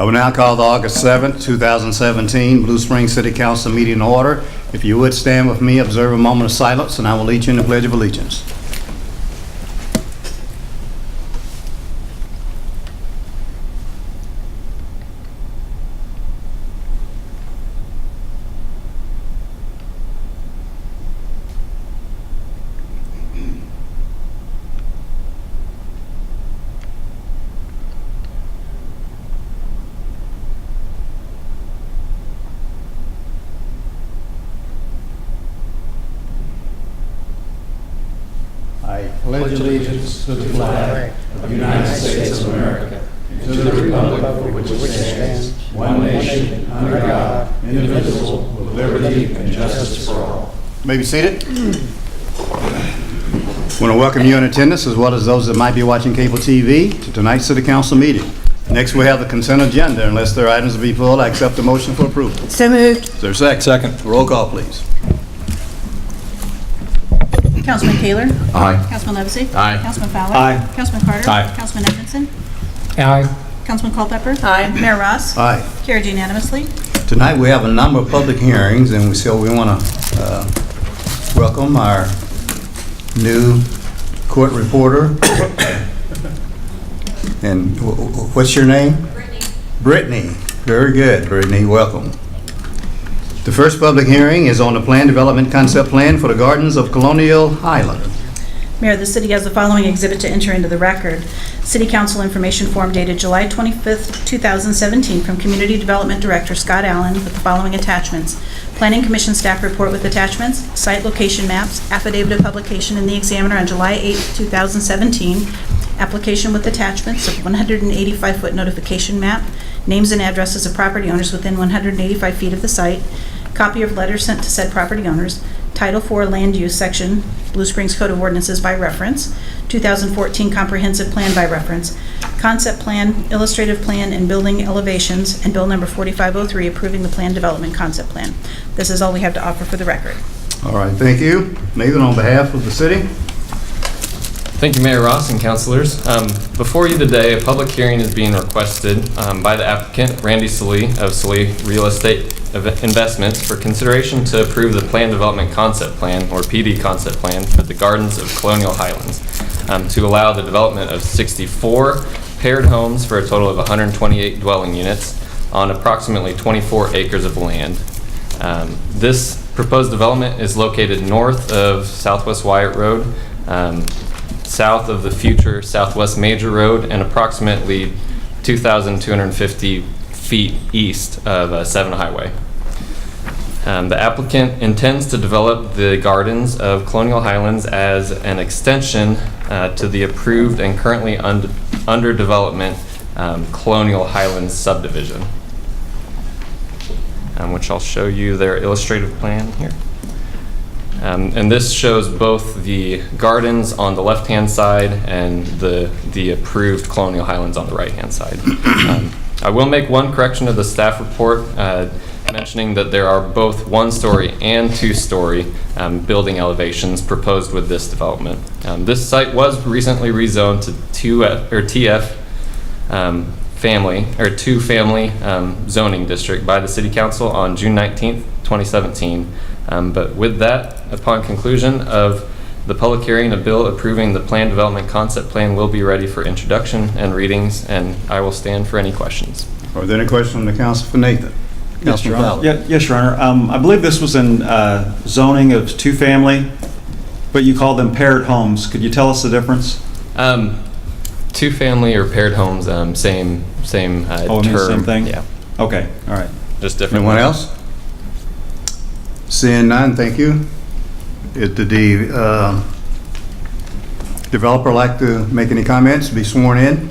I will now call the August 7th, 2017 Blue Springs City Council meeting in order. If you would stand with me, observe a moment of silence, and I will lead you in the Pledge of Allegiance. I pledge allegiance to the flag of the United States of America, and to the republic for which it stands, one nation, under God, indivisible, with liberty and justice for all. may be seated. I want to welcome you in attendance, as well as those that might be watching cable TV, to tonight's City Council meeting. Next, we have the consent agenda. Unless there are items to be pulled, I accept the motion for approval. So moved. Is there a second? Second. Roll call, please. Councilman Kaler. Aye. Councilman Levesey. Aye. Councilman Fowler. Aye. Councilman Carter. Aye. Councilman Edmondson. Aye. Councilman Culpepper. Aye. Mayor Ross. Aye. Carried unanimously. Tonight, we have a number of public hearings, and we want to welcome our new court reporter. And what's your name? Brittany. Brittany. Very good, Brittany. Welcome. The first public hearing is on the Plan Development Concept Plan for the Gardens of Colonial Highland. Mayor, the city has the following exhibit to enter into the record. City Council Information Form dated July 25th, 2017 from Community Development Director Scott Allen with the following attachments. Planning Commission Staff Report with attachments, site location maps, affidavit of publication in the Examiner on July 8th, 2017, application with attachments of 185-foot notification map, names and addresses of property owners within 185 feet of the site, copy of letters sent to said property owners, Title IV Land Use Section, Blue Springs Code of Ordinances by reference, 2014 Comprehensive Plan by reference, Concept Plan, Illustrative Plan, and Building Elevations, and Bill Number 4503 approving the Plan Development Concept Plan. This is all we have to offer for the record. All right, thank you. Nathan, on behalf of the city. Thank you, Mayor Ross and councilors. Before you today, a public hearing is being requested by the applicant, Randy Sully of Sully Real Estate Investments, for consideration to approve the Plan Development Concept Plan, or PD Concept Plan, for the Gardens of Colonial Highlands to allow the development of 64 paired homes for a total of 128 dwelling units on approximately 24 acres of land. This proposed development is located north of Southwest Wyatt Road, south of the future Southwest Major Road, and approximately 2,250 feet east of 7 Highway. The applicant intends to develop the Gardens of Colonial Highlands as an extension to the approved and currently under development Colonial Highlands subdivision, which I'll show you their illustrative plan here. And this shows both the gardens on the left-hand side and the approved Colonial Highlands on the right-hand side. I will make one correction to the staff report, mentioning that there are both one-story and two-story building elevations proposed with this development. This site was recently rezoned to TF two-family zoning district by the City Council on June 19th, 2017. But with that, upon conclusion of the public hearing, a bill approving the Plan Development Concept Plan will be ready for introduction and readings, and I will stand for any questions. Are there any questions from the council for Nathan? Yes, Your Councilman Honor. Fowler. Yes, Your Honor. I believe this was in zoning of two-family, but you call them paired homes. Could you tell us the difference? Two-family or paired homes, same term. Oh, it means same thing? Yeah, Okay, all right. just different. Anyone else? Seeing none, thank you. Did the developer like to make any comments, be sworn in?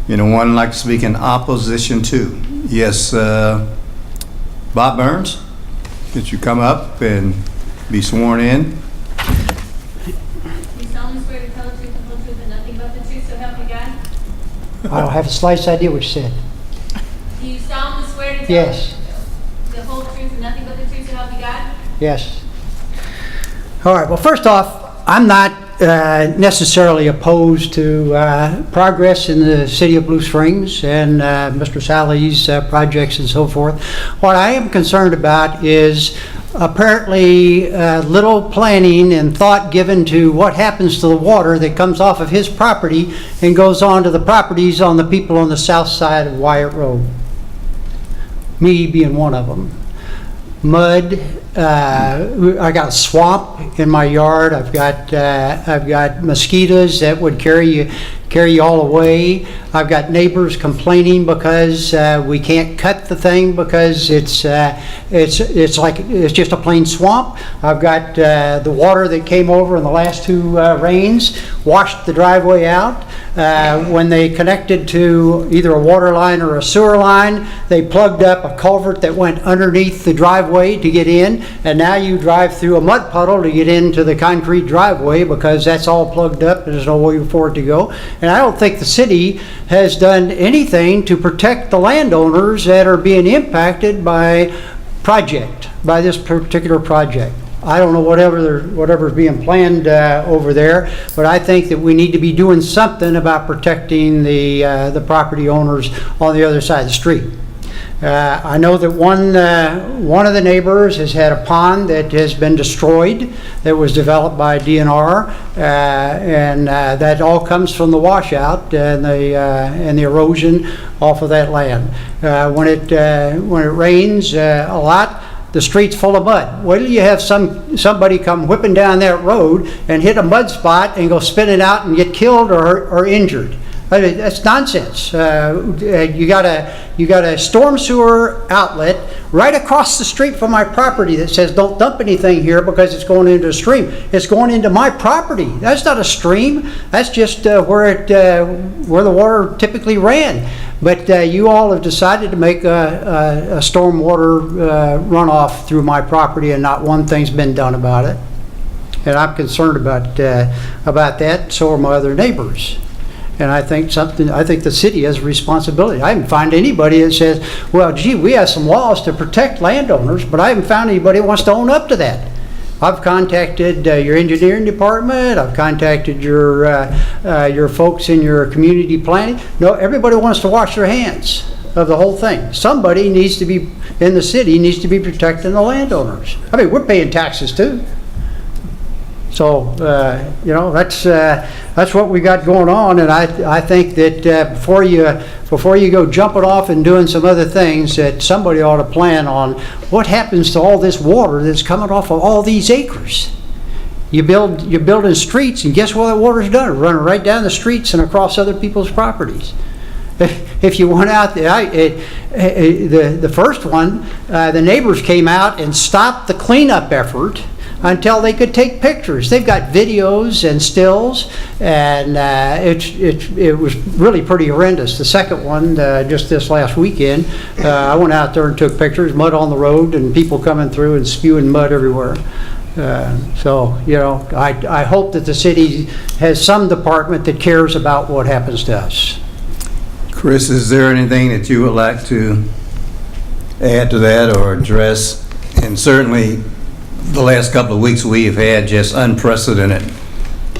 Anyone like to speak in opposition to? Yes, Bob Burns, could you come up and be sworn in? Do you solemnly swear to tell the truth, the whole truth, and nothing but the truth, so help you God? I don't have the slightest idea what you said. Do you solemnly swear to tell Yes. the whole truth and nothing but the truth, so help you God? Yes. All right, well, first off, I'm not necessarily opposed to progress in the city of Blue Springs and Mr. Sally's projects and so forth. What I am concerned about is apparently little planning and thought given to what happens to the water that comes off of his property and goes on to the properties on the people on the south side of Wyatt Road. Me being one of them. Mud. I got a swamp in my yard. I've got mosquitoes that would carry you all away. I've got neighbors complaining because we can't cut the thing because it's just a plain swamp. I've got the water that came over in the last two rains washed the driveway out. When they connected to either a water line or a sewer line, they plugged up a culvert that went underneath the driveway to get in, and now you drive through a mud puddle to get into the concrete driveway because that's all plugged up and there's no way for it to go. And I don't think the city has done anything to protect the landowners that are being impacted by this particular project. I don't know whatever's being planned over there, but I think that we need to be doing something about protecting the property owners on the other side of the street. I know that one of the neighbors has had a pond that has been destroyed that was developed by DNR, and that all comes from the washout and the erosion off of that land. When it rains a lot, the street's full of mud. Wait till you have somebody come whipping down that road and hit a mud spot and go spinning out and get killed or injured. I mean, that's nonsense. You got a storm sewer outlet right across the street from my property that says don't dump anything here because it's going into a stream. It's going into my property. That's not a stream. That's just where the water typically ran. But you all have decided to make a stormwater runoff through my property, and not one thing's been done about it. And I'm concerned about that. So are my other neighbors. And I think the city has a responsibility. I haven't found anybody that says, well, gee, we have some laws to protect landowners, but I haven't found anybody that wants to own up to that. I've contacted your engineering department. I've contacted your folks in your community planning. No, everybody wants to wash their hands of the whole thing. Somebody needs to be, in the city, needs to be protecting the landowners. I mean, we're paying taxes too. So, that's what we got going on, and I think that before you go jumping off and doing some other things, that somebody ought to plan on what happens to all this water that's coming off of all these acres. You're building streets, and guess what that water's done? It's running right down the streets and across other people's properties. If you went out there, the first one, the neighbors came out and stopped the cleanup effort until they could take pictures. They've got videos and stills, and it was really pretty horrendous. The second one, just this last weekend, I went out there and took pictures, mud on the road and people coming through and spewing mud everywhere. I hope that the city has some department that cares about what happens to us. Chris, is there anything that you would like to add to that or address? And certainly, the last couple of weeks we have had just unprecedented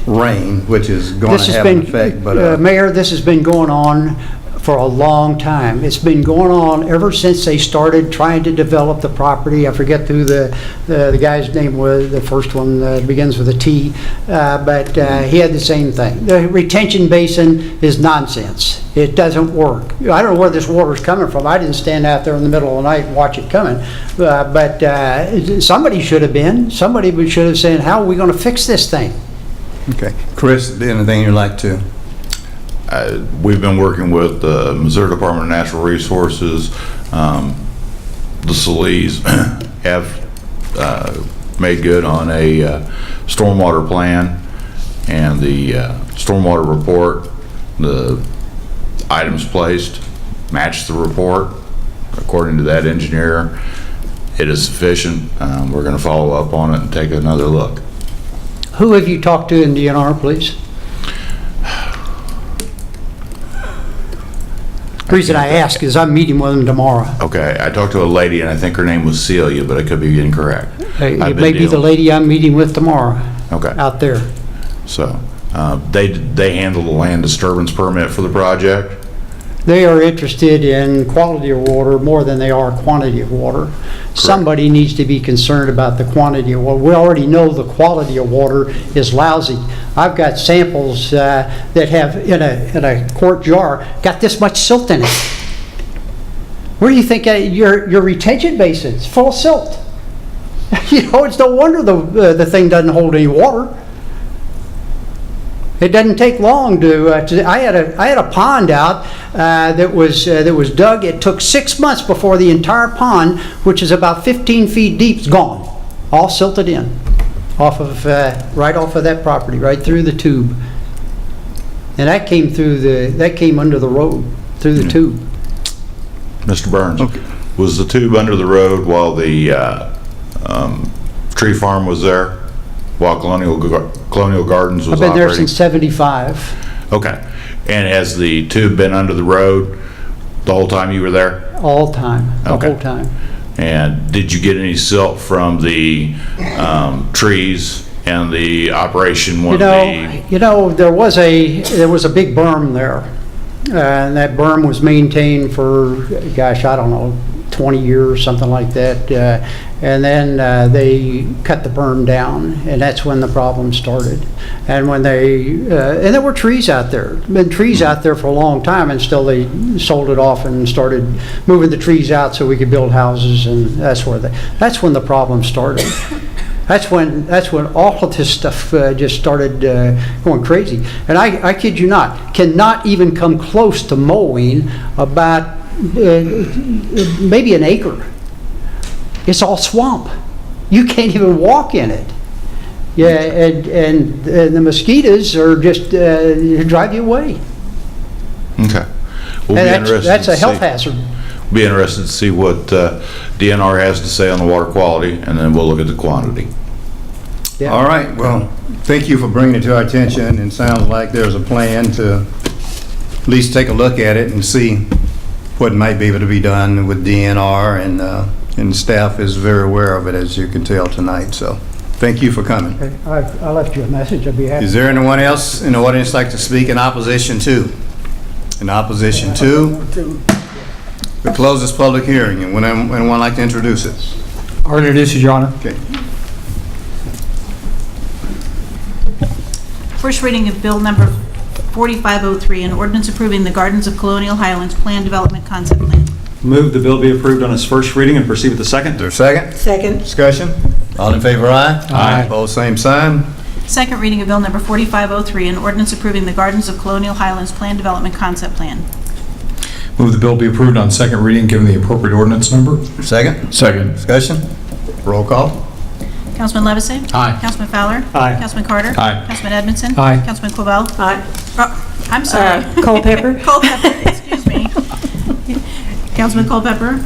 rain, which is going to have an effect. But Mayor, this has been going on for a long time. It's been going on ever since they started trying to develop the property. I forget who the guy's name was. The first one begins with a T, but he had the same thing. The retention basin is nonsense. It doesn't work. I don't know where this water's coming from. I didn't stand out there in the middle of the night and watch it coming, but somebody should have been. Somebody should have said, how are we going to fix this thing? Okay. Chris, anything you'd like to? We've been working with the Missouri Department of Natural Resources. The Sallees have made good on a stormwater plan and the stormwater report. items placed match the report. According to that engineer, it is sufficient. We're going to follow up on it and take another look. Who have you talked to in DNR, please? The reason I ask is I'm meeting with them tomorrow. Okay, I talked to a lady, and I think her name was Celia, but I could be incorrect. It I've may been be the dealing- lady I'm meeting with tomorrow Okay, out there. so they handle the land disturbance permit for the project? They are interested in quality of water more than they are quantity of water. Somebody needs to be concerned about the quantity of water. We already know the quality of water is lousy. I've got samples that have, in a quart jar, got this much silt in it. Where do you think your retention basin's full of silt? You know, it's no wonder the thing doesn't hold any water. It doesn't take long to I had a pond out that was dug. It took 6 months before the entire pond, which is about 15 feet deep, is gone, all silted in, right off of that property, right through the tube. And that came under the road through the tube. Mr. Burns? Okay. Was the tube under the road while the tree farm was there? While Colonial Gardens was I've been there operating? since '75. Okay. And has the tube been under the road the whole time you were there? All the time, the Okay. whole time. And did you get any silt from the trees and the operation when You know, there was a big berm there, and that berm was maintained for, gosh, I don't know, 20 years, something like that. And then they cut the berm down, and that's when the problem started. And when and there were trees out there, been trees out there for a long time, and still they sold it off and started moving the trees out so we could build houses, and that's when the problem started. That's when all of this stuff just started going crazy. And I kid you not, cannot even come close to mowing about maybe an acre. It's all swamp. You can't even walk in it. Yeah, and the mosquitoes are just drive you away. Okay. We'll be And interested that's to a health see- hazard. Be interested to see what DNR has to say on the water quality, and then we'll look at the quantity. Yeah. All right, well, thank you for bringing it to our attention. It sounds like there's a plan to at least take a look at it and see what might be able to be done with DNR, and staff is very aware of it, as you can tell tonight, so thank you for coming. Okay, I left you a message. I'd be happy. Is there anyone else in the audience like to speak in opposition to? In opposition to? We close this public hearing, and would anyone like to introduce it? I'll introduce you, Your Honor. Okay. First reading of Bill Number 4503, an ordinance approving the Gardens of Colonial Highlands Plan Development Concept Plan. Move the bill be approved on its first reading and proceed with the second. Is there a second? Second. Discussion? All in favor, aye? Aye. Opposed, same sign. Second reading of Bill Number 4503, an ordinance approving the Gardens of Colonial Highlands Plan Development Concept Plan. Move the bill be approved on second reading, given the appropriate ordinance number. Second? Second. Discussion? Roll call? Councilman Levesey? Aye. Councilman Fowler? Aye. Councilman Carter? Aye. Councilman Edmondson? Aye. Councilman Quavel? Aye. Oh, I'm sorry. Culpepper? Culpepper, excuse me. Councilman Culpepper?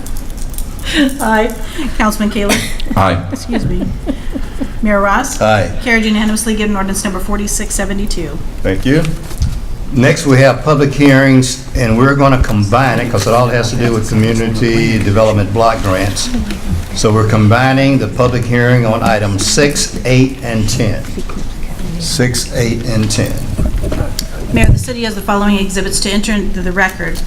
Aye. Councilman Kaler? Aye. Excuse me. Mayor Ross? Aye. Carried unanimously, given ordinance number 4672. Thank you. Next, we have public hearings, and we're going to combine it because it all has to do with community development block grants. So we're combining the public hearing on items 6, 8, and 10. 6, 8, and 10. Mayor, the city has the following exhibits to enter into the record.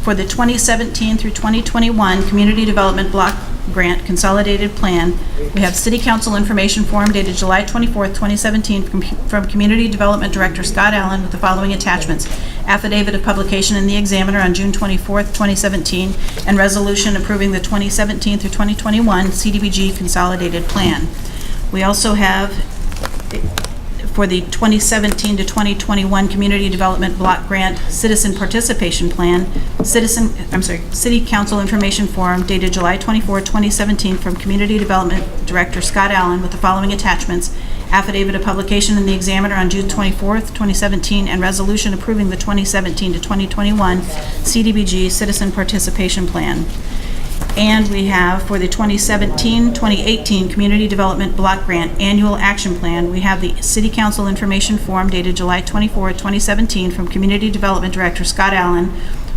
For the 2017 through 2021 Community Development Block Grant Consolidated Plan, we have City Council Information Form dated July 24th, 2017, from Community Development Director Scott Allen with the following attachments: affidavit of publication in the Examiner on June 24th, 2017, and resolution approving the 2017 through 2021 CDBG Consolidated Plan. We also have, for the 2017 to 2021 Community Development Block Grant Citizen Participation Plan, City Council Information Form dated July 24, 2017, from Community Development Director Scott Allen with the following attachments: affidavit of publication in the Examiner on June 24th, 2017, and resolution approving the 2017 to 2021 CDBG Citizen Participation Plan. And we have for the 2017-2018 Community Development Block Grant Annual Action Plan, we have the City Council Information Form dated July 24, 2017 from Community Development Director Scott Allen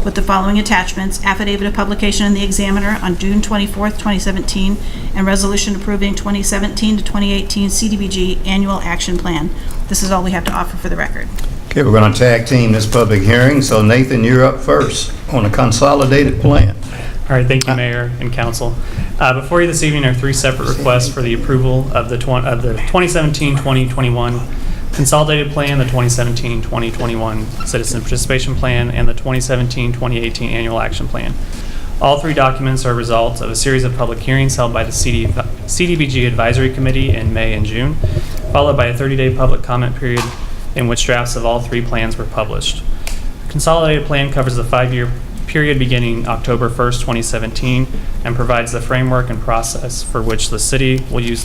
with the following attachments: affidavit of publication in the Examiner on June 24, 2017, and resolution approving 2017 to 2018 CDBG Annual Action Plan. This is all we have to offer for the record. Okay, we're going to tag team this public hearing. So Nathan, you're up first on a consolidated plan. All right, thank you, Mayor and Council. Before you this evening are three separate requests for the approval of the 2017-2021 Consolidated Plan, the 2017-2021 Citizen Participation Plan, and the 2017-2018 Annual Action Plan. All three documents are results of a series of public hearings held by the CDBG Advisory Committee in May and June, followed by a 30-day public comment period in which drafts of all three plans were published. The Consolidated Plan covers the 5-year period beginning October 1st, 2017, and provides the framework and process for which the city will use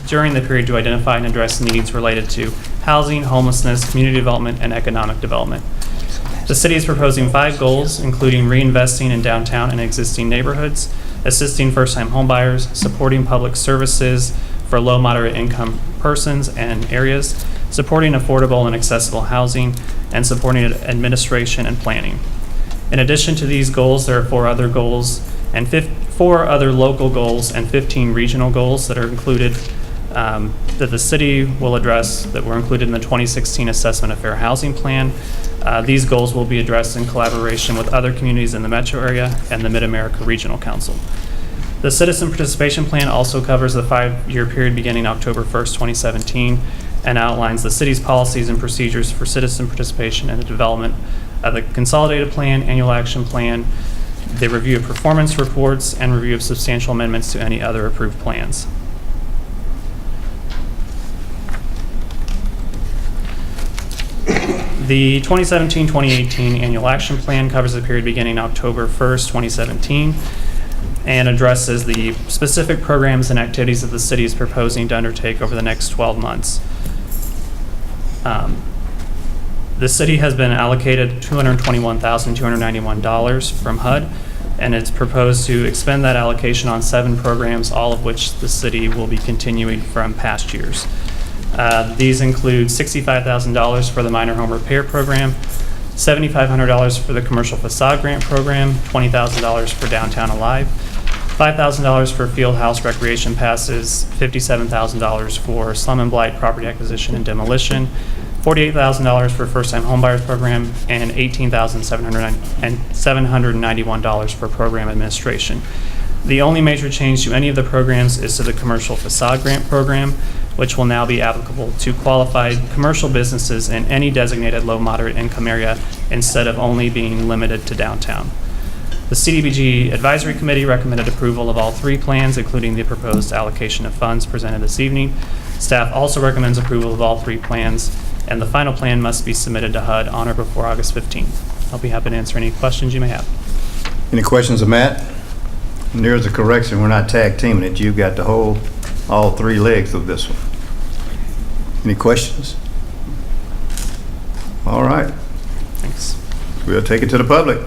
during the period to identify and address needs related to housing, homelessness, community development, and economic development. The city is proposing 5 goals, including reinvesting in downtown and existing neighborhoods, assisting first-time homebuyers, supporting public services for low moderate income persons and areas, supporting affordable and accessible housing, and supporting administration and planning. In addition to these goals, there are 4 other goals and 4 other local goals and 15 regional goals that are included that the city will address that were included in the 2016 Assessment of Fair Housing Plan. These goals will be addressed in collaboration with other communities in the metro area and the Mid-America Regional Council. The Citizen Participation Plan also covers the 5-year period beginning October 1st, 2017, and outlines the city's policies and procedures for citizen participation in the development of the Consolidated Plan, Annual Action Plan, the review of performance reports, and review of substantial amendments to any other approved plans. The 2017-2018 Annual Action Plan covers the period beginning October 1st, 2017, and addresses the specific programs and activities that the city is proposing to undertake over the next 12 months. The city has been allocated $221,291 from HUD, and it's proposed to expend that allocation on 7 programs, all of which the city will be continuing from past years. These include $65,000 for the minor home repair program, $7,500 for the commercial facade grant program, $20,000 for Downtown Alive, $5,000 for field house recreation passes, $57,000 for slum and blight property acquisition and demolition, $48,000 for first-time homebuyers program, and $18,791 for program administration. The only major change to any of the programs is to the commercial facade grant program, which will now be applicable to qualified commercial businesses in any designated low-moderate income area instead of only being limited to downtown. The CDBG Advisory Committee recommended approval of all 3 plans, including the proposed allocation of funds presented this evening. Staff also recommends approval of all 3 plans, and the final plan must be submitted to HUD on or before August 15th. I'll be happy to answer any questions you may have. Any questions of Matt? And there's a correction, we're not tag teaming it. You've got to hold all 3 legs of this one. Any questions? All right. Thanks. We'll take it to the public.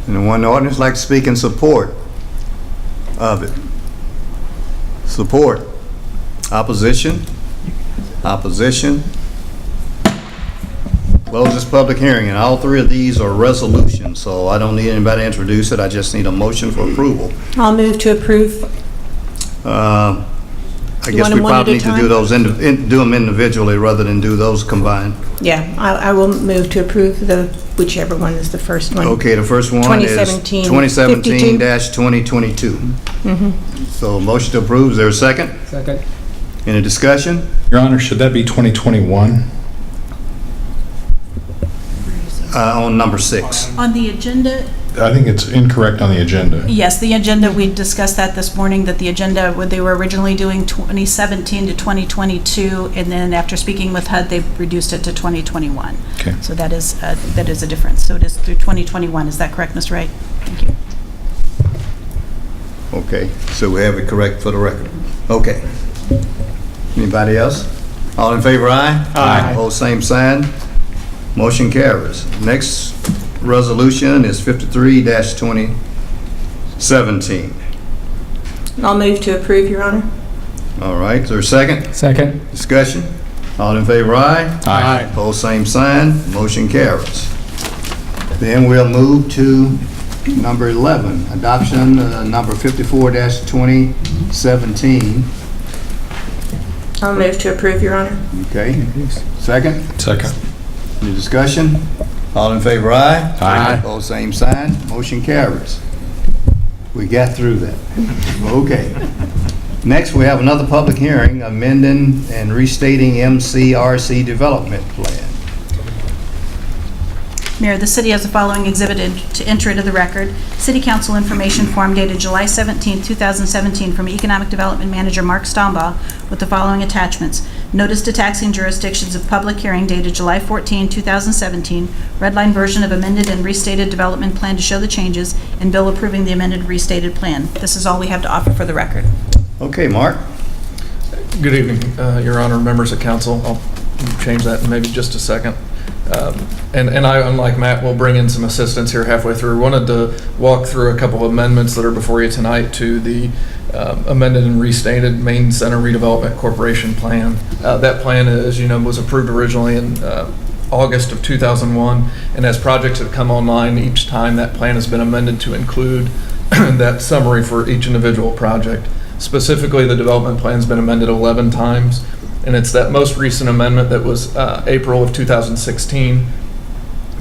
Anyone in the audience like to speak in support of it? Support. Opposition? Opposition? Close this public hearing, and all 3 of these are resolutions, so I don't need anybody to introduce it. I just need a motion for approval. I'll move to approve. I guess we probably need to do those do them individually rather than do those combined. Yeah, I will move to approve whichever one is the first one. Okay, the first one is 2017-2022. So motion to approve, is there a second? Second. Any discussion? Your Honor, should that be 2021? On number 6. On the agenda, I think it's incorrect on the agenda. yes, the agenda, we discussed that this morning, that the agenda, they were originally doing 2017 to 2022, and then after speaking with HUD, they reduced it to 2021. Okay. So that is a difference. So it is through 2021. Is that correct, Mr. Wright? Thank you. Okay, so we have it correct for the record. Okay. Anybody else? All in favor, aye? Aye. Opposed, same sign. Motion carries. Next resolution is 53-2017. I'll move to approve, Your Honor. All right, is there a second? Second. Discussion? All in favor, aye? Aye. Opposed, same sign. Motion carries. Then we'll move to number 11, adoption number 54-2017. I'll move to approve, Your Honor. Okay, second? Second. Any discussion? All in favor, aye? Aye. Opposed, same sign. Motion carries. We got through that. Okay. Next, we have another public hearing amending and restating MCRC development plan. Mayor, the city has the following exhibited to enter into the record. City Council information form dated July 17, 2017 from Economic Development Manager Mark Stombaugh with the following attachments. Notice to taxing jurisdictions of public hearing dated July 14, 2017, red line version of amended and restated development plan to show the changes, and bill approving the amended and restated plan. This is all we have to offer for the record. Okay, Mark? Good evening, Your Honor, members of council. I'll change that in maybe just a second. And I, unlike Matt, will bring in some assistance here halfway through. Wanted to walk through a couple of amendments that are before you tonight to the amended and restated Main Center Redevelopment Corporation plan. That plan, as you know, was approved originally in August of 2001, and as projects have come online, each time that plan has been amended to include that summary for each individual project. Specifically, the development plan's been amended 11 times, and it's that most recent amendment that was April of 2016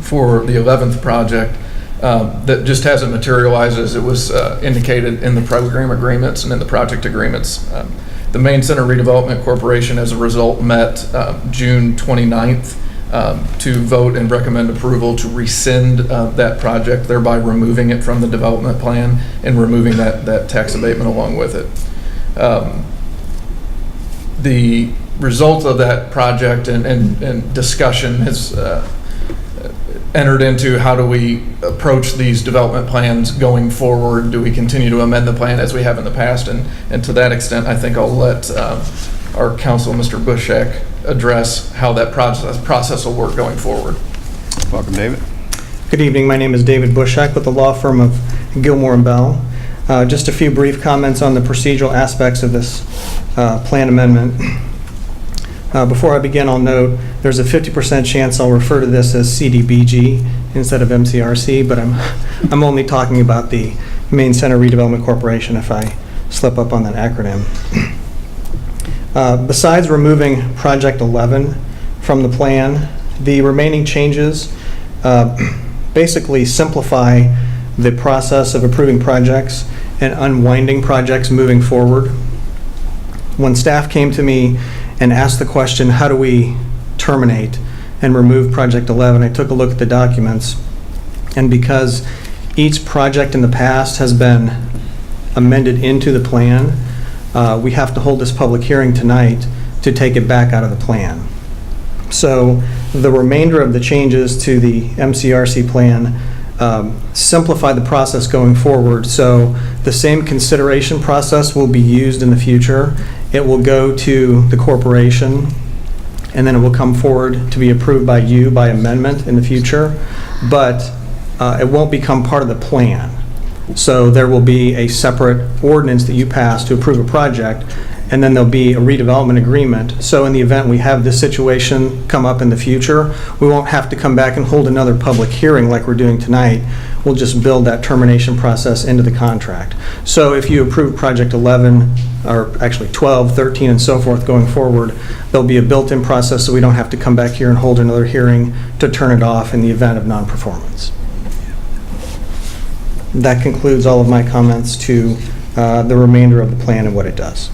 for the 11th project that just hasn't materialized as it was indicated in the program agreements and in the project agreements. The Main Center Redevelopment Corporation, as a result, met June 29th to vote and recommend approval to rescind that project, thereby removing it from the development plan and removing that tax abatement along with it. The result of that project and discussion has entered into how do we approach these development plans going forward? Do we continue to amend the plan as we have in the past? And to that extent, I think I'll let our counsel, Mr. Bushek, address how that process will work going forward. Welcome, David. Good evening. My name is David Bushak with the law firm of Gilmore & Bell. Just a few brief comments on the procedural aspects of this plan amendment. Before I begin, I'll note there's a 50% chance I'll refer to this as CDBG instead of MCRC, but I'm only talking about the Main Center Redevelopment Corporation if I slip up on that acronym. Besides removing Project 11 from the plan, the remaining changes basically simplify the process of approving projects and unwinding projects moving forward. When staff came to me and asked the question, how do we terminate and remove Project 11, I took a look at the documents, and because each project in the past has been amended into the plan, we have to hold this public hearing tonight to take it back out of the plan. So the remainder of the changes to the MCRC plan simplify the process going forward. So the same consideration process will be used in the future. It will go to the corporation, and then it will come forward to be approved by you by amendment in the future, but it won't become part of the plan. So there will be a separate ordinance that you pass to approve a project, and then there'll be a redevelopment agreement. So in the event we have this situation come up in the future, we won't have to come back and hold another public hearing like we're doing tonight. We'll just build that termination process into the contract. So if you approve Project 11, or actually 12, 13, and so forth going forward, there'll be a built-in process so we don't have to come back here and hold another hearing to turn it off in the event of non-performance. That concludes all of my comments to the remainder of the plan and what it does.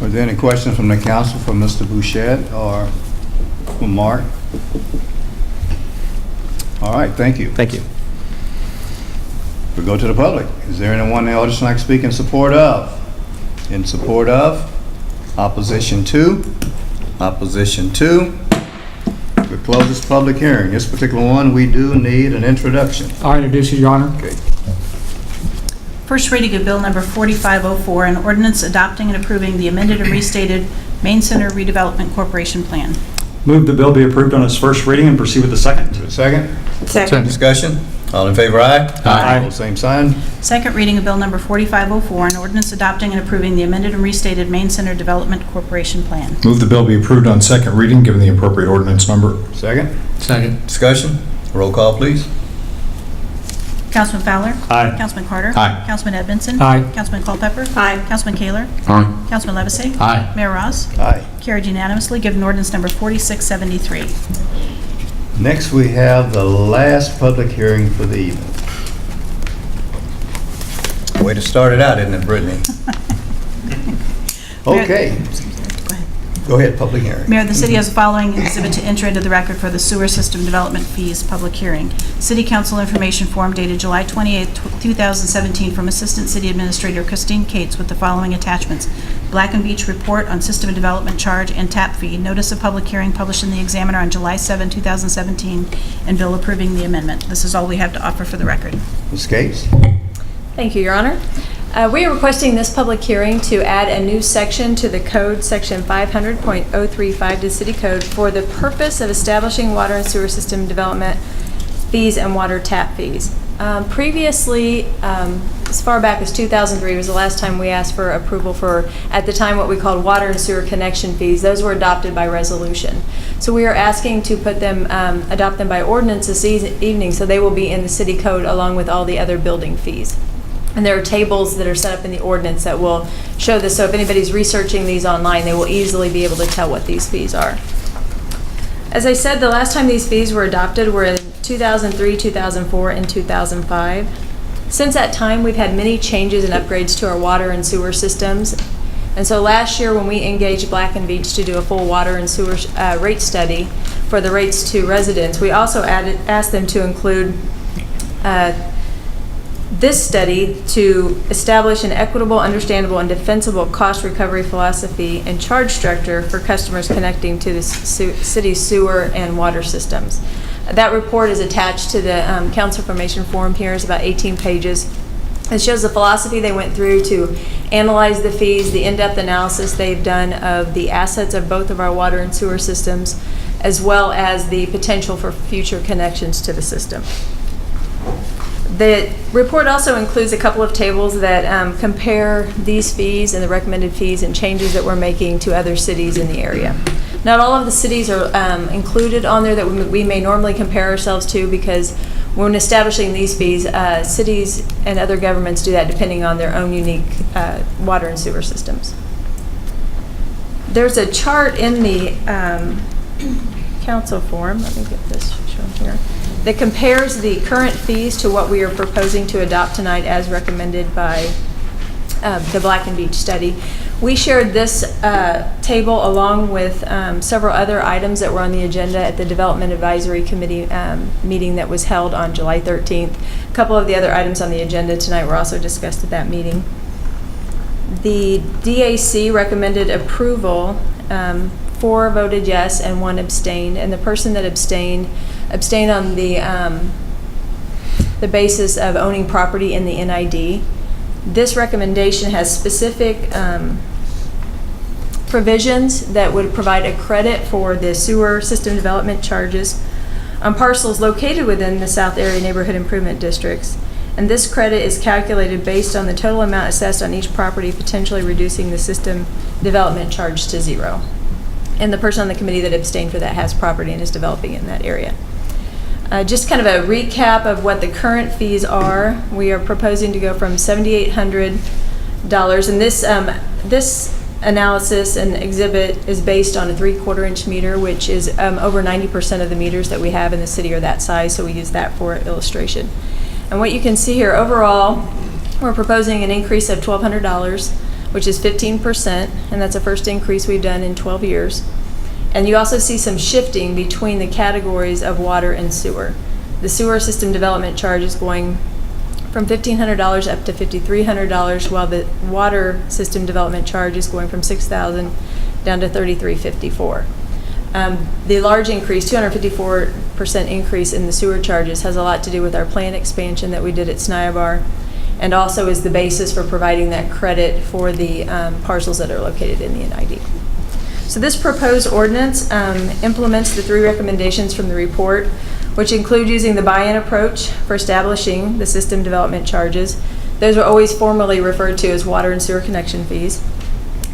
Are there any questions from the council for Mr. Bouchette or for Mark? All right, thank you. Thank you. We go to the public. Is there anyone in the audience like to speak in support of? In support of? Opposition to? Opposition to? We close this public hearing. This particular one, we do need an introduction. I'll introduce you, Your Honor. Okay. First reading of Bill Number 4504, an ordinance adopting and approving the amended and restated Main Center Redevelopment Corporation Plan. Move the bill be approved on its first reading and proceed with the second. Second? Second. Discussion? All in favor, aye? Aye. Opposed, same sign. Second reading of Bill Number 4504, an ordinance adopting and approving the amended and restated Main Center Development Corporation Plan. Move the bill be approved on second reading, given the appropriate ordinance number. Second? Second. Discussion? Roll call, please. Councilman Fowler? Aye. Councilman Carter? Aye. Councilman Edmondson? Aye. Councilman Culpepper? Aye. Councilman Kaler? Aye. Councilman Levesey? Aye. Mayor Ross? Aye. Carried unanimously, given ordinance number 4673. Next, we have the last public hearing for the evening. Way to start it out, isn't it, Brittany? Okay. Go ahead, public hearing. Mayor, the city has the following exhibit to enter into the record for the sewer system development fees public hearing. City Council information form dated July 28, 2017, from Assistant City Administrator Christine Cates with the following attachments: Black and Beach report on system development charge and tap fee, notice of public hearing published in the Examiner on July 7, 2017, and bill approving the amendment. This is all we have to offer for the record. Ms. Gates? Thank you, Your Honor. We are requesting this public hearing to add a new section to the code, section 500.035 to City Code, for the purpose of establishing water and sewer system development fees and water tap fees. Previously, as far back as 2003 was the last time we asked for approval for, at the time, what we called water and sewer connection fees. Those were adopted by resolution. So we are asking to put them, adopt them by ordinance this evening, so they will be in the city code along with all the other building fees. And there are tables that are set up in the ordinance that will show this. So if anybody's researching these online, they will easily be able to tell what these fees are. As I said, the last time these fees were adopted were in 2003, 2004, and 2005. Since that time, we've had many changes and upgrades to our water and sewer systems. And so last year, when we engaged Black and Beach to do a full water and sewer rate study for the rates to residents, we also asked them to include this study to establish an equitable, understandable, and defensible cost recovery philosophy and charge structure for customers connecting to the city's sewer and water systems. That report is attached to the council information form here. It's about 18 pages. It shows the philosophy they went through to analyze the fees, the in-depth analysis they've done of the assets of both of our water and sewer systems, as well as the potential for future connections to the system. The report also includes a couple of tables that compare these fees and the recommended fees and changes that we're making to other cities in the area. Not all of the cities are included on there that we may normally compare ourselves to, because when establishing these fees, cities and other governments do that depending on their own unique water and sewer systems. There's a chart in the council form, let me get this shown here, that compares the current fees to what we are proposing to adopt tonight as recommended by the Black and Beach study. We shared this table along with several other items that were on the agenda at the Development Advisory Committee meeting that was held on July 13th. A couple of the other items on the agenda tonight were also discussed at that meeting. The DAC recommended approval. 4 voted yes and 1 abstained, and the person that abstained on the basis of owning property in the NID. This recommendation has specific provisions that would provide a credit for the sewer system development charges on parcels located within the South Area Neighborhood Improvement Districts. And this credit is calculated based on the total amount assessed on each property, potentially reducing the system development charge to 0. And the person on the committee that abstained for that has property and is developing in that area. Just kind of a recap of what the current fees are. We are proposing to go from $7,800, and this analysis and exhibit is based on a 3/4 inch meter, which is over 90% of the meters that we have in the city are that size, so we use that for illustration. And what you can see here, overall, we're proposing an increase of $1,200, which is 15%, and that's the first increase we've done in 12 years. And you also see some shifting between the categories of water and sewer. The sewer system development charge is going from $1,500 up to $5,300, while the water system development charge is going from $6,000 down to $3,354. The large increase, 254% increase in the sewer charges, has a lot to do with our plant expansion that we did at Snyabar, and also is the basis for providing that credit for the parcels that are located in the NID. So this proposed ordinance implements the 3 recommendations from the report, which include using the buy-in approach for establishing the system development charges. Those are always formally referred to as water and sewer connection fees.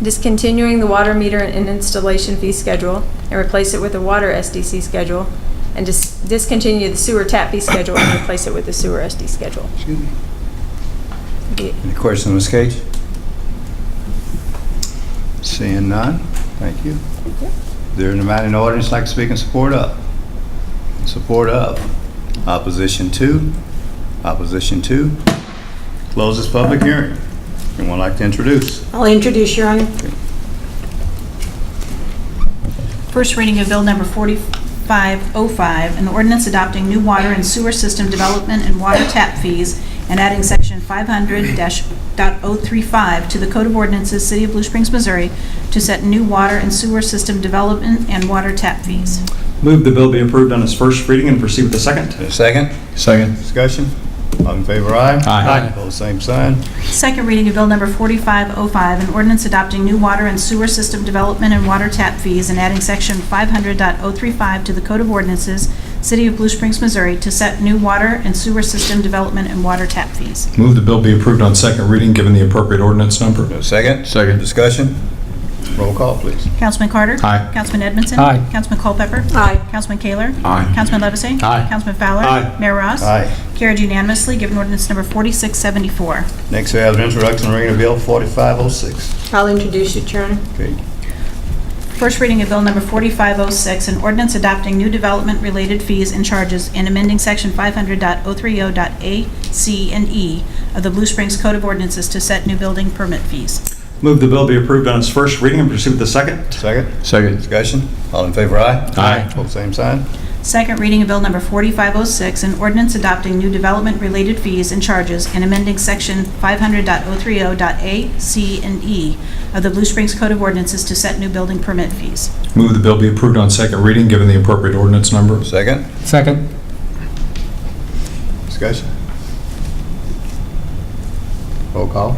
Discontinuing the water meter and installation fee schedule and replace it with a water SDC schedule, and discontinue the sewer tap fee schedule and replace it with the sewer SD schedule. Excuse me. Any questions, Ms. Cage? Seeing none, thank you. Is there anybody in the audience like to speak in support of? In support of. Opposition to? Opposition to? Close this public hearing. Anyone like to introduce? I'll introduce, Your Honor. First reading of Bill Number 4505, an ordinance adopting new water and sewer system development and water tap fees and adding Section 500-.035 to the Code of Ordinances, City of Blue Springs, Missouri, to set new water and sewer system development and water tap fees. Move the bill be approved on its first reading and proceed with the second. A second? Second. Discussion? All in favor, aye? Aye. Opposed, same sign. Second reading of Bill Number 4505, an ordinance adopting new water and sewer system development and water tap fees and adding Section 500.035 to the Code of Ordinances, City of Blue Springs, Missouri, to set new water and sewer system development and water tap fees. Move the bill be approved on second reading, given the appropriate ordinance number. A second? Second. Discussion? Roll call, please. Councilman Carter? Aye. Councilman Edmondson? Aye. Councilman Culpepper? Aye. Councilman Kaler? Aye. Councilman Levesey? Aye. Councilman Fowler? Aye. Mayor Ross? Aye. Carried unanimously, given ordinance number 4674. Next, we have the introduction and reading of Bill 4506. I'll introduce it, Your Honor. Okay. First reading of Bill Number 4506, an ordinance adopting new development-related fees and charges and amending Section 500.030.a, c, and e of the Blue Springs Code of Ordinances to set new building permit fees. Move the bill be approved on its first reading and proceed with the second. Second? Second. Discussion? All in favor, aye? Aye. Opposed, same sign. Second reading of Bill Number 4506, an ordinance adopting new development-related fees and charges and amending Section 500.030.a, c, and e of the Blue Springs Code of Ordinances to set new building permit fees. Move the bill be approved on second reading, given the appropriate ordinance number. Second? Second. Discussion? Roll call.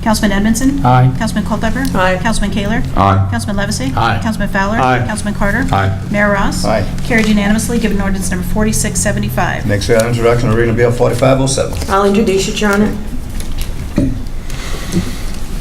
Councilman Edmondson? Aye. Councilman Culpepper? Aye. Councilman Kaler? Aye. Councilman Levesey? Aye. Councilman Fowler? Aye. Councilman Carter? Aye. Mayor Ross? Aye. Carried unanimously, given ordinance number 4675. Next, we have introduction and reading of Bill 4507. I'll introduce it, Your Honor.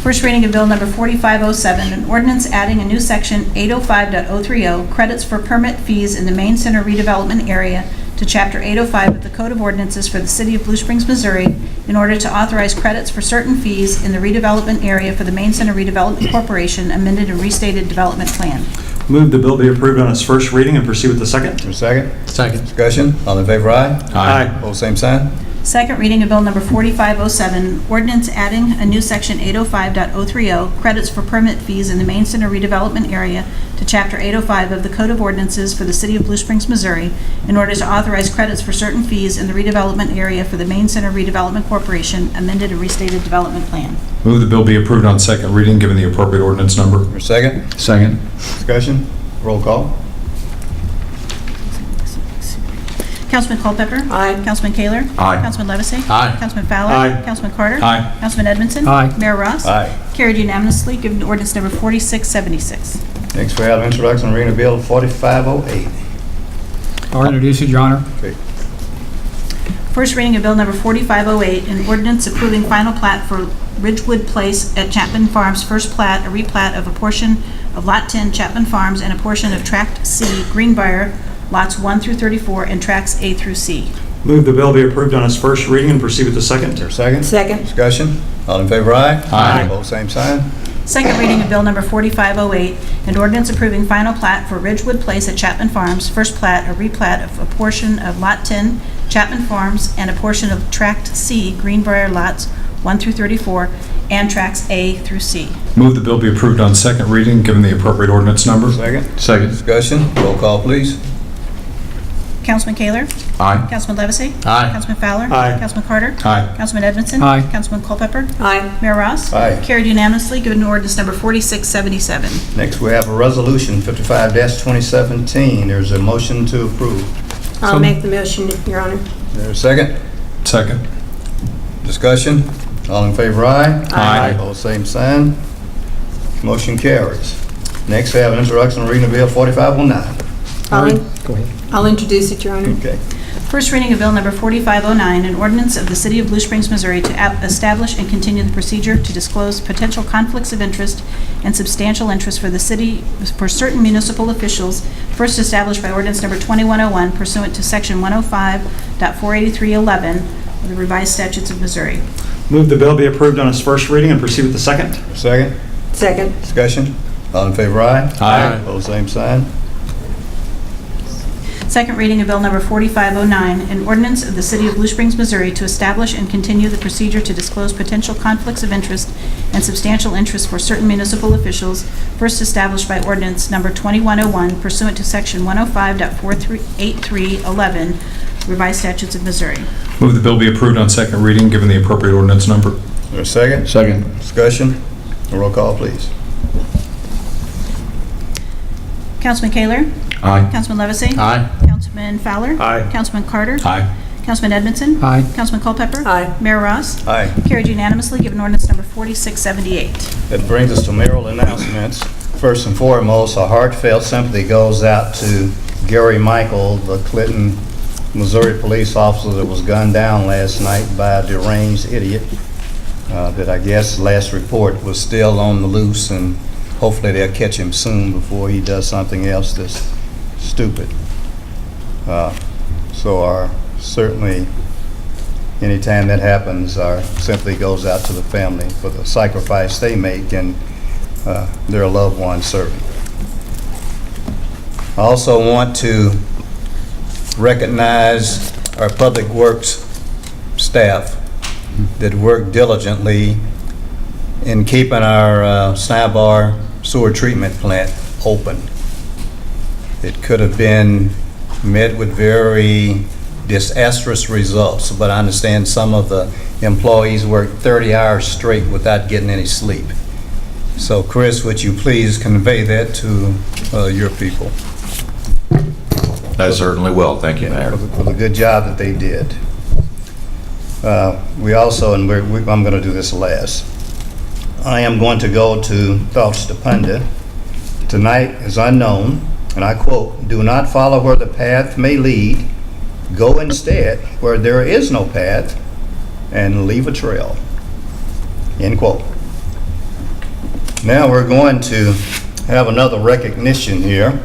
First reading of Bill Number 4507, an ordinance adding a new Section 805.030, credits for permit fees in the Main Center redevelopment area to Chapter 805 of the Code of Ordinances for the City of Blue Springs, Missouri, in order to authorize credits for certain fees in the redevelopment area for the Main Center Redevelopment Corporation amended and restated development plan. Move the bill be approved on its first reading and proceed with the second. A second? Second. Discussion? All in favor, aye? Aye. Opposed, same sign. Second reading of Bill Number 4507, ordinance adding a new Section 805.030, credits for permit fees in the Main Center redevelopment area to Chapter 805 of the Code of Ordinances for the City of Blue Springs, Missouri, in order to authorize credits for certain fees in the redevelopment area for the Main Center Redevelopment Corporation amended and restated development plan. Move the bill be approved on second reading, given the appropriate ordinance number. A second? Second. Discussion? Roll call. Councilman Culpepper? Aye. Councilman Kaler? Aye. Councilman Levesey? Aye. Councilman Fowler? Aye. Councilman Carter? Aye. Councilman Edmondson? Aye. Mayor Ross? Aye. Carried unanimously, given ordinance number 4676. Next, we have introduction and reading of Bill 4508. I'll introduce it, Your Honor. Okay. First reading of Bill Number 4508, an ordinance approving final plat for Ridgewood Place at Chapman Farms, first plat, a replat of a portion of Lot 10 Chapman Farms and a portion of Tract C Greenbrier, lots 1 through 34, and Tracts A through C. Move the bill be approved on its first reading and proceed with the second. Is there a second? Second. Discussion? All in favor, aye? Aye. Opposed, same sign. Second reading of Bill Number 4508, an ordinance approving final plat for Ridgewood Place at Chapman Farms, first plat, a replat of a portion of Lot 10 Chapman Farms and a portion of Tract C Greenbrier, lots 1 through 34, and Tracts A through C. Move the bill be approved on second reading, given the appropriate ordinance number. Second? Second. Discussion? Roll call, please. Councilman Kaler? Aye. Councilman Levesey? Aye. Councilman Fowler? Aye. Councilman Carter? Aye. Councilman Edmondson? Aye. Councilman Culpepper? Aye. Mayor Ross? Aye. Carried unanimously, given ordinance number 4677. Next, we have a resolution 55-2017. There's a motion to approve. I'll make the motion, Your Honor. Is there a second? Second. Discussion? All in favor, aye? Aye. Opposed, same sign. Motion carries. Next, we have an introduction and reading of Bill 4509. I'll introduce it, Your Honor. Okay. First reading of Bill Number 4509, an ordinance of the City of Blue Springs, Missouri to establish and continue the procedure to disclose potential conflicts of interest and substantial interest for the city for certain municipal officials, first established by ordinance Number 2101 pursuant to Section 105.48311 of the revised statutes of Missouri. Move the bill be approved on its first reading and proceed with the second. Second. Second. Discussion. All in favor, aye? Aye. Opposed, same sign. Second reading of Bill Number 4509, an ordinance of the City of Blue Springs, Missouri to establish and continue the procedure to disclose potential conflicts of interest and substantial interest for certain municipal officials, first established by ordinance Number 2101 pursuant to Section 105.48311, revised statutes of Missouri. Move the bill be approved on second reading, given the appropriate ordinance number. Is there a second? Second. Discussion. Roll call, please. Councilman Kaler? Aye. Councilman Levesey? Aye. Councilman Fowler? Aye. Councilman Carter? Aye. Councilman Edmondson? Aye. Councilman Culpepper? Aye. Mayor Ross? Aye. Carried unanimously, given ordinance number 4678. That brings us to mayoral announcements. First and foremost, a heartfelt sympathy goes out to Gary Michael, the Clinton, Missouri police officer that was gunned down last night by a deranged idiot that I guess last report was still on the loose, and hopefully they'll catch him soon before he does something else that's stupid. So certainly, anytime that happens, our sympathy goes out to the family for the sacrifice they make and their loved ones serving. I also want to recognize our public works staff that work diligently in keeping our Snabar sewer treatment plant open. It could have been met with very disastrous results, but I understand some of the employees worked 30 hours straight without getting any sleep. So Chris, would you please convey that to your people? I certainly will. Thank you, Mayor. For the good job that they did. We also, and I'm going to do this last, I am going to go to Thoughts to Ponder. Tonight is unknown, and I quote, "Do not follow where the path may lead. Go instead where there is no path and leave a trail." End quote. Now we're going to have another recognition here.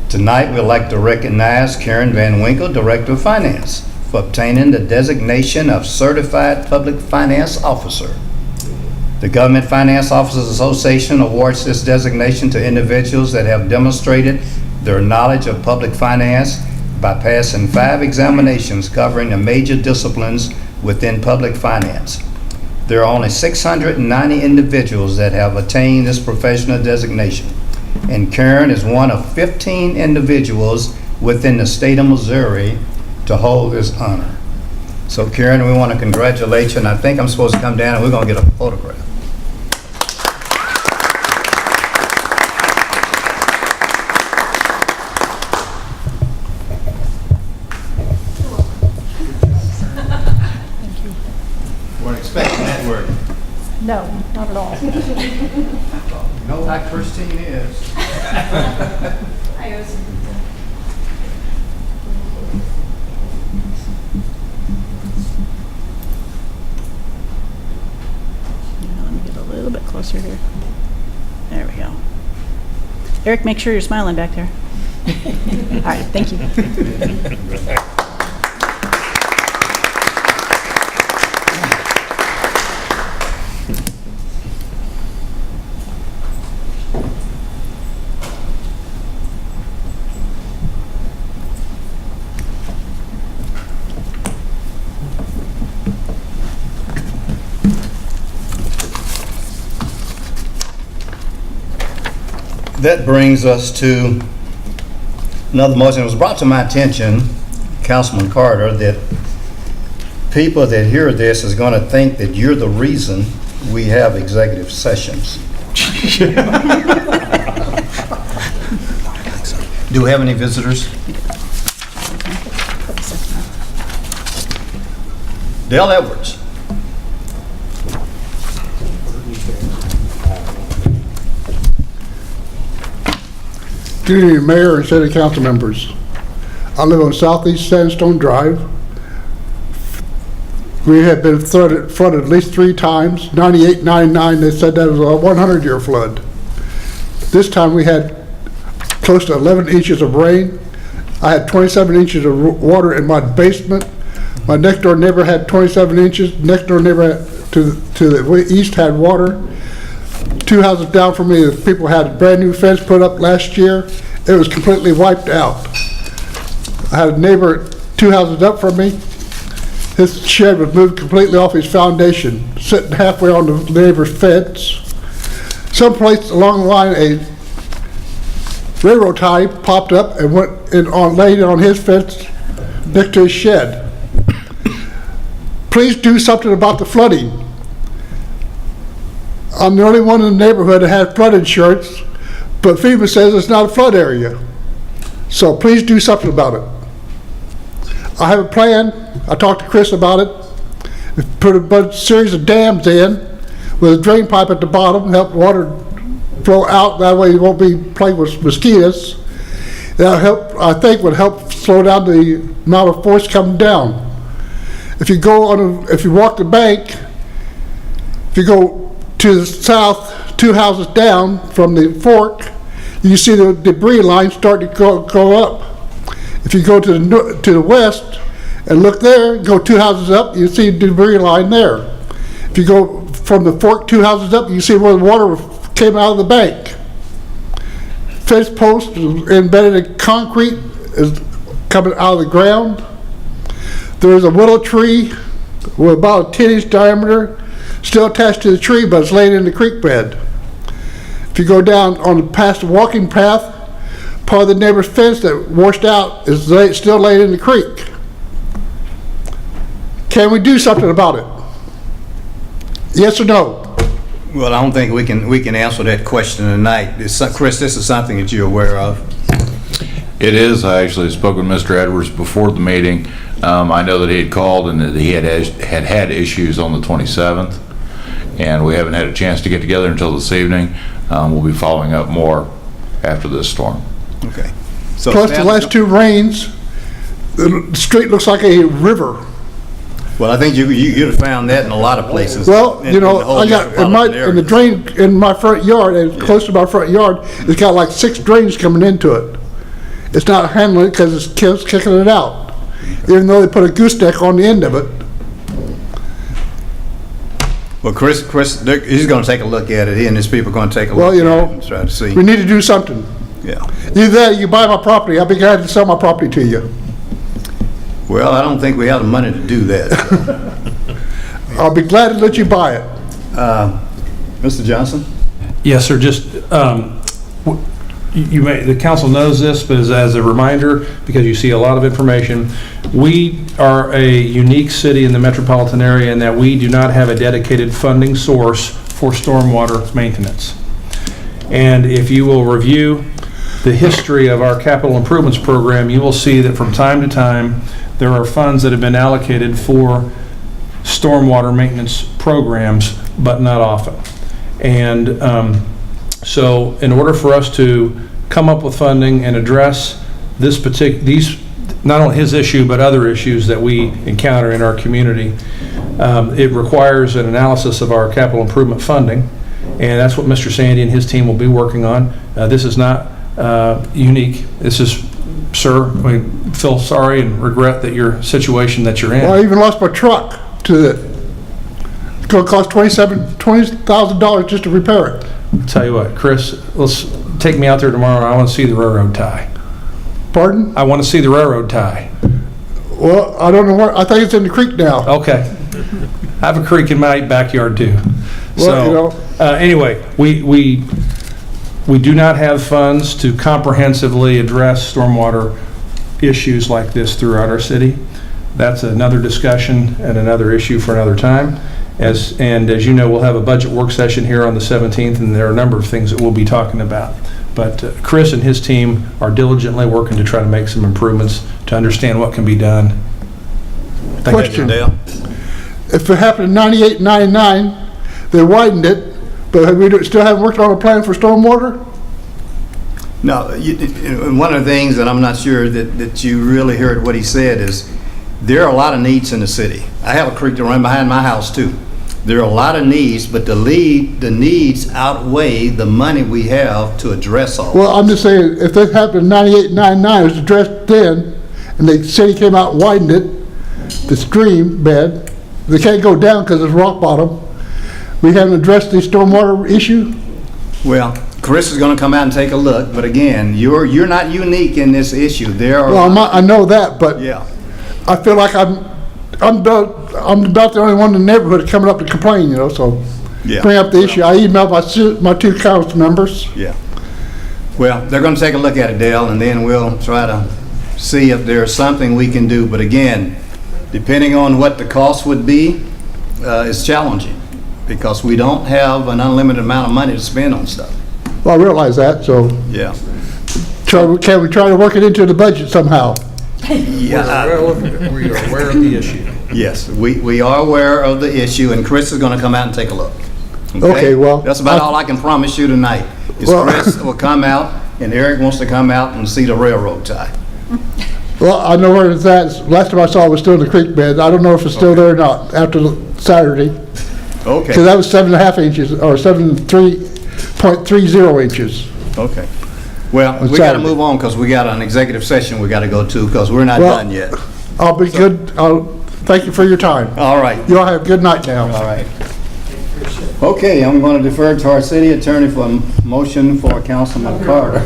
Tonight we'd like to recognize Karen Van Winkle, Director of Finance, for obtaining the designation of Certified Public Finance Officer. The Government Finance Officers Association awards this designation to individuals that have demonstrated their knowledge of public finance by passing 5 examinations covering the major disciplines within public finance. There are only 690 individuals that have attained this professional designation, and Karen is one of 15 individuals within the state of Missouri to hold this honor. So Karen, we want to congratulate you, and I think I'm supposed to come down and we're going to get a photograph. Weren't expecting that word. No, not at all. You know how Christine is. Let me get a little bit closer here. There we go. Eric, make sure you're smiling back there. All right, thank you. That brings us to another motion. It was brought to my attention, Councilman Carter, that people that hear this is going to think that you're the reason we have executive sessions. Do we have any visitors? Dale Edwards. Good evening, Mayor and City Council members. I live on Southeast Sandstone Drive. We have been flooded at least 3 times. 98, 99, they said that was a 100-year flood. This time we had close to 11 inches of rain. I had 27 inches of water in my basement. My next door neighbor had 27 inches. Next door neighbor to the east had water. 2 houses down from me, the people had a brand new fence put up last year. It was completely wiped out. I had a neighbor 2 houses up from me. His shed was moved completely off his foundation, sitting halfway on the neighbor's fence. Someplace along the line, a railroad tie popped up and laid on his fence next to his shed. Please do something about the flooding. I'm the only one in the neighborhood that has flood insurance, but FEMA says it's not a flood area. So please do something about it. I have a plan. I talked to Chris about it. Put a series of dams in with a drain pipe at the bottom, help water flow out. That way you won't be plagued with mosquitoes. That'll help, I think, would help slow down the amount of force coming down. If you walk the bank, if you go to the south, 2 houses down from the fork, you see the debris line start to go up. If you go to the west and look there, go 2 houses up, you see the debris line there. If you go from the fork 2 houses up, you see where the water came out of the bank. Fence post embedded in concrete is coming out of the ground. There's a willow tree with about a 10-inch diameter still attached to the tree, but it's laying in the creek bed. If you go down past the walking path, part of the neighbor's fence that washed out is still laying in the creek. Can we do something about it? Yes or no? Well, I don't think we can answer that question tonight. Chris, this is something that you're aware of. It is. I actually spoke with Mr. Edwards before the meeting. I know that he had called and that he had issues on the 27th, and we haven't had a chance to get together until this evening. We'll be following up more after this storm. Okay. So plus the last 2 rains, the street looks like a river. Well, I think you'd have found that in a lot of places. Well, I got in the drain in my front yard, and close to my front yard, it's got like 6 drains coming into it. It's not handling it because it's kids kicking it out, even though they put a gooseneck on the end of it. Well, Chris, he's going to take a look at it. He and his people are going to take a look at it and try to see. We need to do something. Yeah. Either that or you buy my property. I'll be glad to sell my property to you. Well, I don't think we have the money to do that. I'll be glad to let you buy it. Mr. Johnson? Yes, sir. Just, the council knows this, but as a reminder, because you see a lot of information, we are a unique city in the metropolitan area in that we do not have a dedicated funding source for stormwater maintenance. And if you will review the history of our capital improvements program, you will see that from time to time, there are funds that have been allocated for stormwater maintenance programs, but not often. And so in order for us to come up with funding and address these, not only his issue, but other issues that we encounter in our community, it requires an analysis of our capital improvement funding. And that's what Mr. Sandy and his team will be working on. This is not unique. This is, sir, we feel sorry and regret that your situation that you're in. Well, I even lost my truck to it. It's going to cost $20,000 just to repair it. I'll tell you what, Chris, let's take me out there tomorrow. I want to see the railroad tie. Pardon? I want to see the railroad tie. Well, I don't know where. I think it's in the creek now. Okay. I have a creek in my backyard too. Well, so, anyway, we do not have funds to comprehensively address stormwater issues like this throughout our city. That's another discussion and another issue for another time. As you know, we'll have a budget work session here on the 17th, and there are a number of things that we'll be talking about. But Chris and his team are diligently working to try to make some improvements to understand what can be done. Question. If it happened in 98, 99, they widened it, but we still haven't worked on a plan for stormwater? No, one of the things that I'm not sure that you really heard what he said is, there are a lot of needs in the city. I have a creek that runs behind my house too. There are a lot of needs, but the needs outweigh the money we have to address all. Well, I'm just saying, if this happened in 98, 99, it was addressed then, and the city came out and widened it, the stream bed, they can't go down because it's rock bottom. We haven't addressed the stormwater issue. Well, Chris is going to come out and take a look, but again, you're not unique in this issue. There are. Well, I know that, but yeah. I feel like I'm about the only one in the neighborhood coming up to complain, you know, so Yeah. bring up the issue. I emailed my 2 council members. Yeah. Well, they're going to take a look at it, Dale, and then we'll try to see if there's something we can do. But again, depending on what the cost would be, it's challenging because we don't have an unlimited amount of money to spend on stuff. Well, I realize that, so Yeah. can we try to work it into the budget somehow? Yeah. We are aware of the issue. Yes, we are aware of the issue, and Chris is going to come out and take a look. Okay, well, That's about all I can promise you tonight, is Well- Chris will come out, and Eric wants to come out and see the railroad tie. Well, I know where it's at. Last time I saw it was still in the creek bed. I don't know if it's still there or not after Saturday. Okay. Because that was 7.5 inches, or 7.30 inches. Okay. Well, On we got to Saturday. move on, because we got an executive session we got to go to, because we're not Well- done yet. I'll be good. Thank you for your time. All right. You all have a good night now. All right. Okay, I'm going to defer to our city attorney for a motion for Councilman Carter.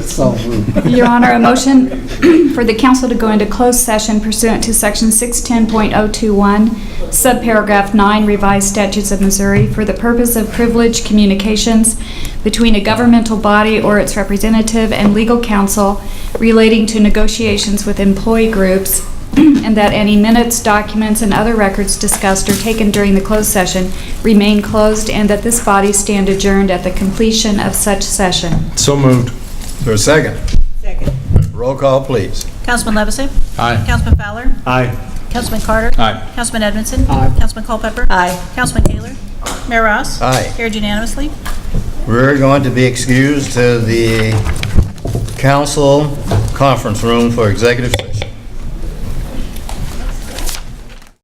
So moved. Your Honor, a motion for the council to go into closed session pursuant to Section 610.021, subparagraph 9, revised statutes of Missouri, for the purpose of privileged communications between a governmental body or its representative and legal counsel relating to negotiations with employee groups, and that any minutes, documents, and other records discussed or taken during the closed session remain closed, and that this body stand adjourned at the completion of such session. So moved. Is there a second? Second. Roll call, please. Councilman Levesey? Aye. Councilman Fowler? Aye. Councilman Carter? Aye. Councilman Edmondson? Aye. Councilman Culpepper? Aye. Councilman Taylor? Mayor Ross? Aye. Carried unanimously. We're going to be excused to the council conference room for executive session.